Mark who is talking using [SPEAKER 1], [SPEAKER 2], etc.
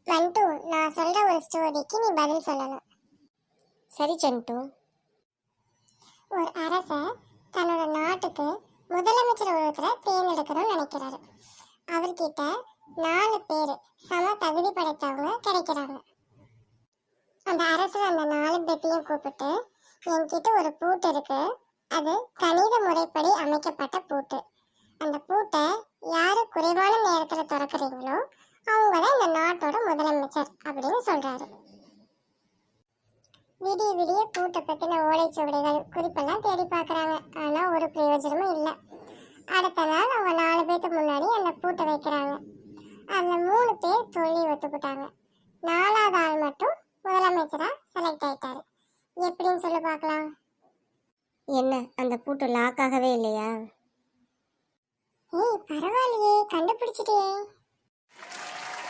[SPEAKER 1] மண்டு, நான் சொல்ற ஒரு ஸ்டோரிக்கு நீ பதில் சொல்லணும்.
[SPEAKER 2] சரி சண்டு.
[SPEAKER 1] ஒரு அரசர் தன்னோட நாட்டுக்கு முதலமைச்சர் ஒருத்தரை தேர்ந்தெடுக்கணும்னு நினைக்கிறாரு. அவர்கிட்ட 4 பேர் சம தகுதி படைத்தவங்க கிடைக்கிறாங்க. அந்த அரசர் அந்த 4 பேத்தையும் கூப்பிட்டு, என்கிட்ட ஒரு பூட்டு இருக்கு, அது கணித முறைப்படி அமைக்கப்பட்ட பூட்டு. அந்த பூட்டை யாரு குறைவான நேரத்துல திறக்கிறீங்களோ அவங்க தான் இந்த நாட்டோட முதலமைச்சர் அப்படின்னு சொல்றாரு. விடிய விடிய பூட்டை பத்தின ஓலைச்சுவடிகள் குறிப்பெல்லாம் தேடி பார்க்கறாங்க. ஆனா ஒரு பிரயோஜனமும் இல்லை. அடுத்த நாள் அவங்க 4 பேருக்கு முன்னாடி அந்த பூட்டை வைக்கிறாங்க. அதுல 3 பேர் தோல்வி ஒத்துக்கிட்டாங்க.